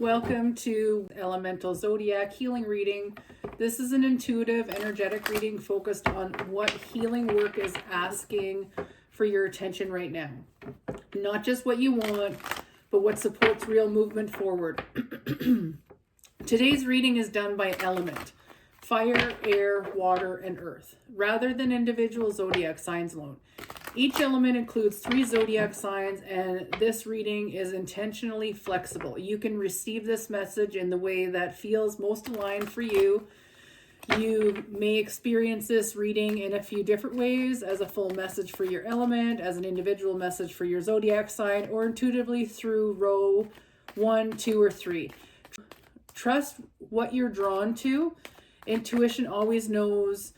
Welcome to Elemental Zodiac Healing Reading. This is an intuitive, energetic reading focused on what healing work is asking for your attention right now. Not just what you want, but what supports real movement forward. Today's reading is done by element: fire, air, water, and earth, rather than individual zodiac signs alone. Each element includes 3 zodiac signs, and this reading is intentionally flexible. You can receive this message in the way that feels most aligned for you. You may experience this reading in a few different ways: as a full message for your element, as an individual message for your zodiac sign, or intuitively through row 1, 2, or 3. Trust what you're drawn to. Intuition always knows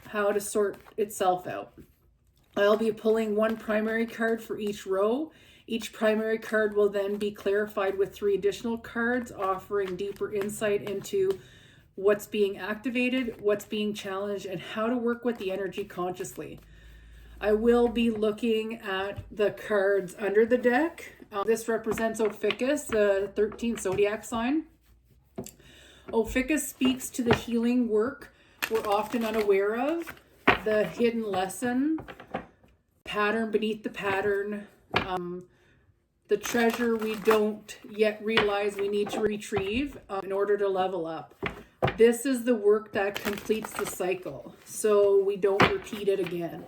how to sort itself out. I'll be pulling 1 primary card for each row. Each primary card will then be clarified with 3 additional cards, offering deeper insight into what's being activated, what's being challenged, and how to work with the energy consciously. I will be looking at the cards under the deck. This represents Ophiuchus, the 13th zodiac sign. Ophiuchus speaks to the healing work we're often unaware of, the hidden lesson, pattern beneath the pattern, the treasure we don't yet realize we need to retrieve in order to level up. This is the work that completes the cycle, so we don't repeat it again.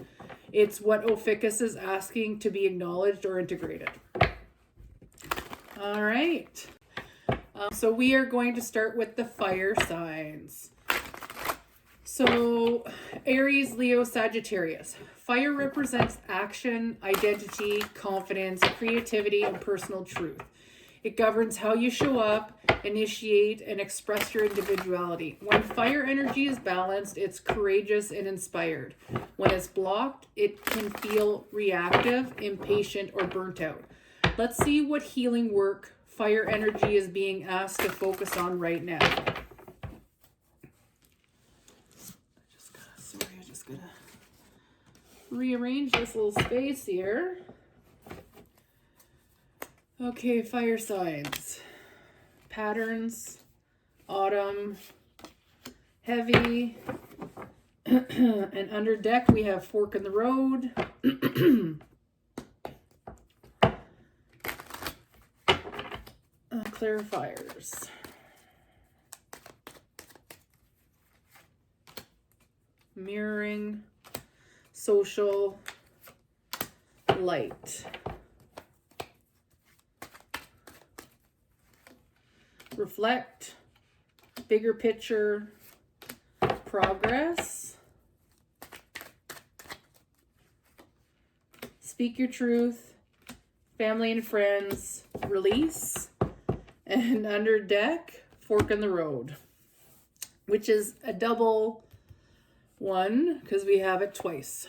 It's what Ophiuchus is asking to be acknowledged or integrated. All right. So we are going to start with the fire signs. So Aries, Leo, Sagittarius. Fire represents action, identity, confidence, creativity, and personal truth. It governs how you show up, initiate, and express your individuality. When fire energy is balanced, it's courageous and inspired. When it's blocked, it can feel reactive, impatient, or burnt out. Let's see what healing work fire energy is being asked to focus on right now. I just gotta rearrange this little space here. Okay, fire signs. Patterns, autumn, heavy, and under deck we have fork in the road. Clarifiers. Mirroring, social, light. Reflect, bigger picture, progress. Speak your truth, family and friends, release. And under deck, fork in the road, which is a double one because we have it twice.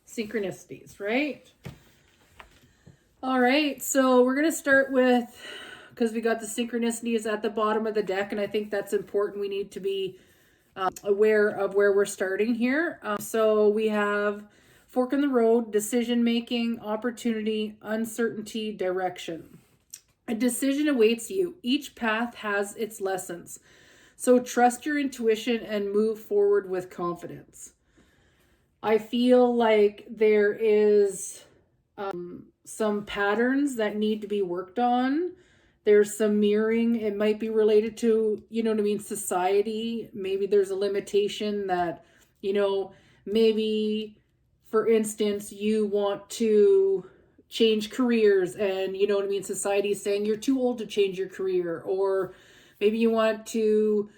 Synchronicities, right? All right, so we're going to start with, because we got the synchronicities at the bottom of the deck, and I think that's important. We need to be aware of where we're starting here. So we have fork in the road, decision-making, opportunity, uncertainty, direction. A decision awaits you. Each path has its lessons. So trust your intuition and move forward with confidence. I feel like there is some patterns that need to be worked on. There's some mirroring. It might be related to, society. Maybe there's a limitation that, maybe, for instance, you want to change careers and, society's saying you're too old to change your career. Or maybe you want to,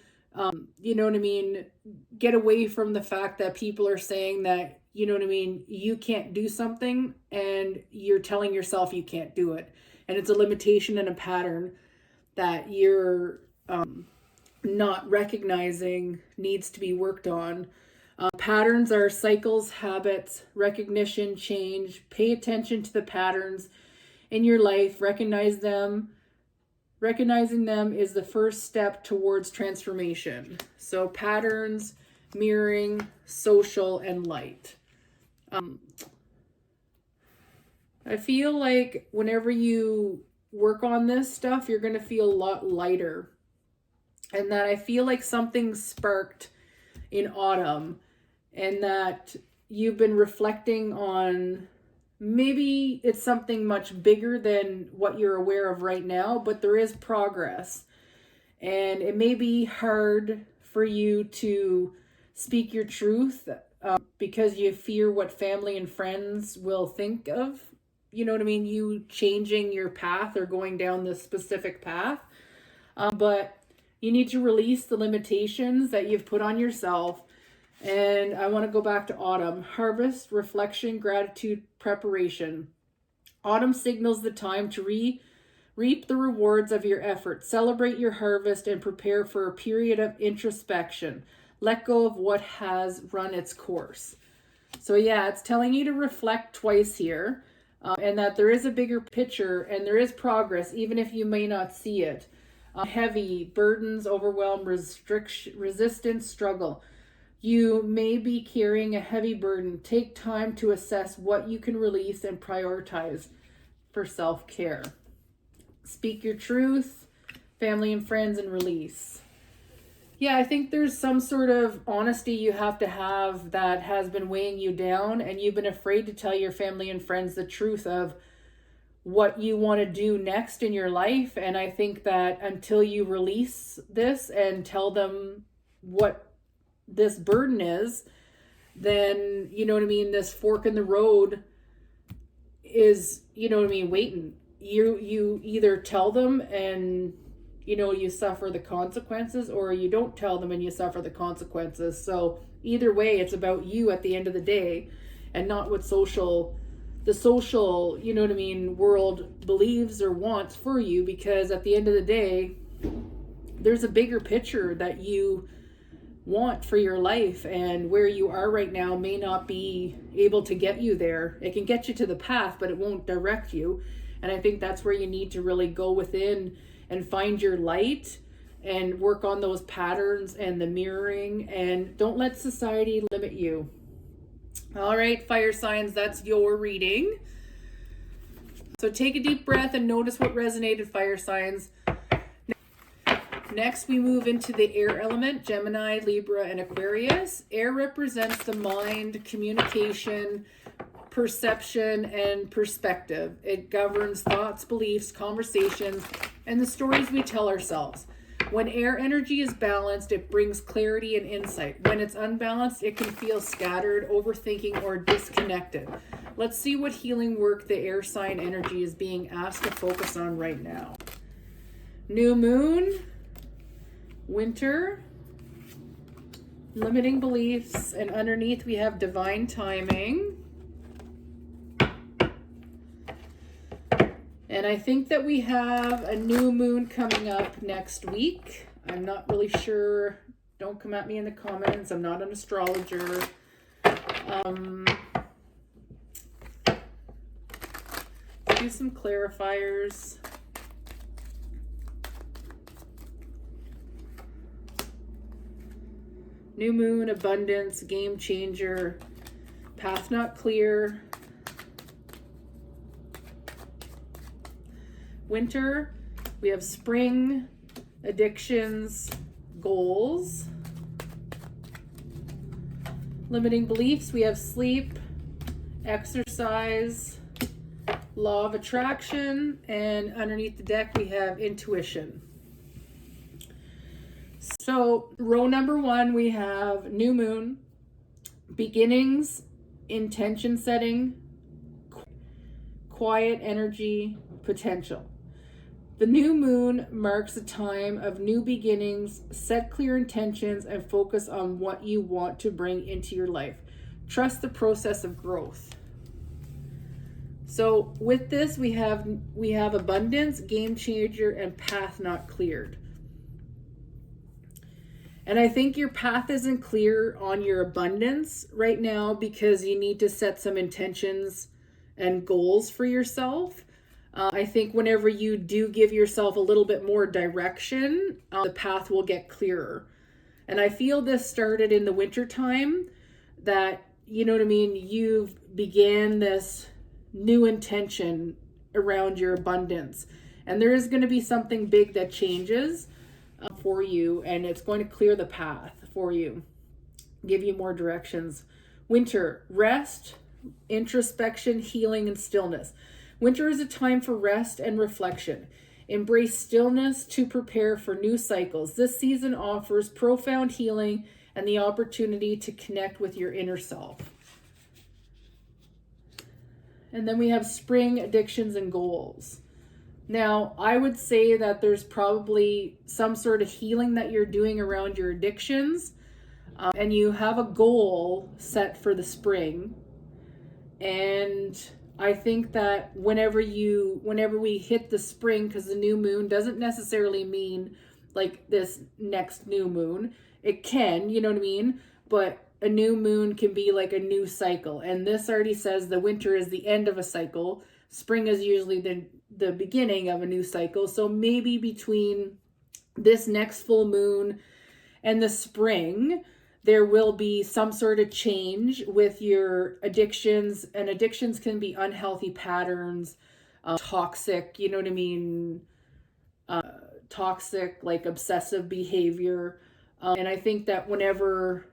get away from the fact that people are saying that, you can't do something and you're telling yourself you can't do it. And it's a limitation and a pattern that you're not recognizing needs to be worked on. Patterns are cycles, habits, recognition, change. Pay attention to the patterns in your life. Recognize them. Recognizing them is the first step towards transformation. So patterns, mirroring, social, and light. I feel like whenever you work on this stuff, you're going to feel a lot lighter. And that I feel like something sparked in autumn, and that you've been reflecting on, maybe it's something much bigger than what you're aware of right now, but there is progress. And it may be hard for you to speak your truth because you fear what family and friends will think of, you know what I mean, you changing your path or going down this specific path. But you need to release the limitations that you've put on yourself. And I want to go back to autumn. Harvest, reflection, gratitude, preparation. Autumn signals the time to reap the rewards of your effort. Celebrate your harvest and prepare for a period of introspection. Let go of what has run its course. So yeah, it's telling you to reflect twice here, and that there is a bigger picture and there is progress, even if you may not see it. Heavy, burdens, overwhelm, resistance, struggle. You may be carrying a heavy burden. Take time to assess what you can release and prioritize for self-care. Speak your truth, family and friends, and release. Yeah, I think there's some sort of honesty you have to have that has been weighing you down, and you've been afraid to tell your family and friends the truth of what you want to do next in your life. And I think that until you release this and tell them what this burden is, then, you know what I mean, this fork in the road is, you know what I mean, waiting. You either tell them and, you know, you suffer the consequences, or you don't tell them and you suffer the consequences. So either way, it's about you at the end of the day, and not what the social, you know what I mean, world believes or wants for you. Because at the end of the day, there's a bigger picture that you want for your life, and where you are right now may not be able to get you there. It can get you to the path, but it won't direct you. And I think that's where you need to really go within and find your light and work on those patterns and the mirroring, and don't let society limit you. All right, fire signs, that's your reading. So take a deep breath and notice what resonated, fire signs. Next, we move into the air element, Gemini, Libra, and Aquarius. Air represents the mind, communication, perception, and perspective. It governs thoughts, beliefs, conversations, and the stories we tell ourselves. When air energy is balanced, it brings clarity and insight. When it's unbalanced, it can feel scattered, overthinking, or disconnected. Let's see what healing work the air sign energy is being asked to focus on right now. New moon, winter, limiting beliefs, and underneath we have divine timing. And I think that we have a new moon coming up next week. I'm not really sure. Don't come at me in the comments. I'm not an astrologer. Do some clarifiers. New moon, abundance, game changer, path not clear. Winter, we have spring, addictions, goals. Limiting beliefs, we have sleep, exercise, law of attraction, and underneath the deck we have intuition. So row number one, we have new moon, beginnings, intention setting, quiet energy, potential. The new moon marks a time of new beginnings. Set clear intentions and focus on what you want to bring into your life. Trust the process of growth. So with this, we have abundance, game changer, and path not cleared. And I think your path isn't clear on your abundance right now because you need to set some intentions and goals for yourself. I think whenever you do give yourself a little bit more direction, the path will get clearer. And I feel this started in the winter time, that, you know what I mean, you've began this new intention around your abundance. And there is going to be something big that changes for you, and it's going to clear the path for you, give you more directions. Winter, rest, introspection, healing, and stillness. Winter is a time for rest and reflection. Embrace stillness to prepare for new cycles. This season offers profound healing and the opportunity to connect with your inner self. And then we have spring, addictions, and goals. Now, I would say that there's probably some sort of healing that you're doing around your addictions, and you have a goal set for the spring. And I think that whenever we hit the spring, because the new moon doesn't necessarily mean like this next new moon. It can, you know what I mean? But a new moon can be like a new cycle. And this already says the winter is the end of a cycle. Spring is usually the beginning of a new cycle. So maybe between this next full moon and the spring, there will be some sort of change with your addictions. And addictions can be unhealthy patterns, toxic, you know what I mean? Toxic, like obsessive behavior. And I think that whenever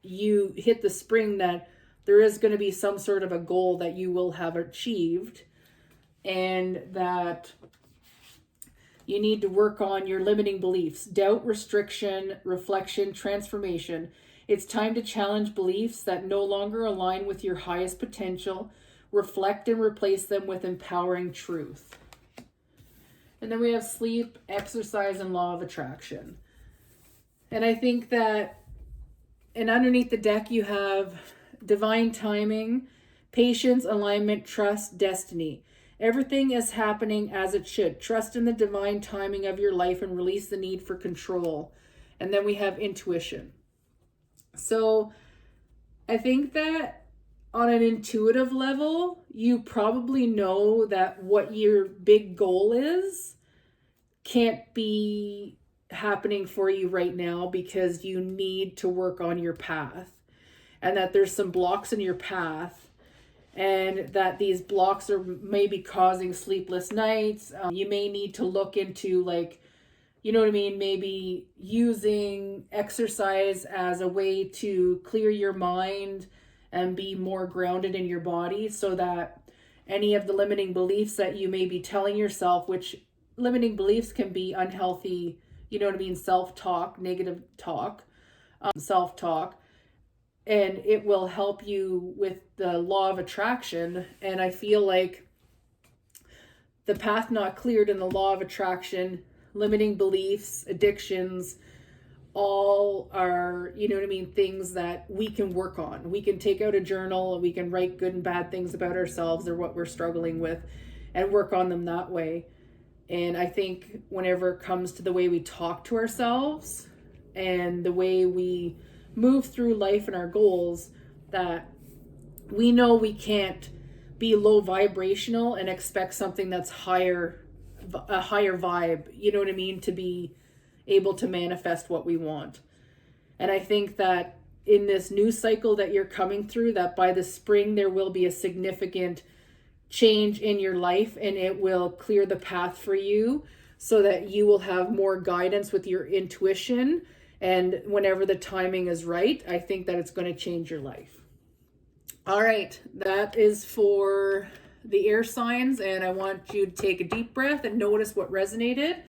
you hit the spring, that there is going to be some sort of a goal that you will have achieved, and that you need to work on your limiting beliefs, doubt, restriction, reflection, transformation. It's time to challenge beliefs that no longer align with your highest potential, reflect and replace them with empowering truth. And then we have sleep, exercise, and law of attraction. And I think that, and underneath the deck you have divine timing, patience, alignment, trust, destiny. Everything is happening as it should. Trust in the divine timing of your life and release the need for control. And then we have intuition. So I think that on an intuitive level, you probably know that what your big goal is can't be happening for you right now because you need to work on your path, and that there's some blocks in your path, and that these blocks are maybe causing sleepless nights. You may need to look into, like, you know what I mean, maybe using exercise as a way to clear your mind and be more grounded in your body, so that any of the limiting beliefs that you may be telling yourself, which limiting beliefs can be unhealthy, you know what I mean, self-talk, negative talk, self-talk, and it will help you with the law of attraction. And I feel like the path not cleared in the law of attraction, limiting beliefs, addictions, all are, you know what I mean, things that we can work on. We can take out a journal, we can write good and bad things about ourselves or what we're struggling with and work on them that way. And I think whenever it comes to the way we talk to ourselves and the way we move through life and our goals, that we know we can't be low vibrational and expect something that's higher, a higher vibe, you know what I mean, to be able to manifest what we want. And I think that in this new cycle that you're coming through, that by the spring there will be a significant change in your life, and it will clear the path for you so that you will have more guidance with your intuition. And whenever the timing is right, I think that it's going to change your life. All right, that is for the air signs, and I want you to take a deep breath and notice what resonated.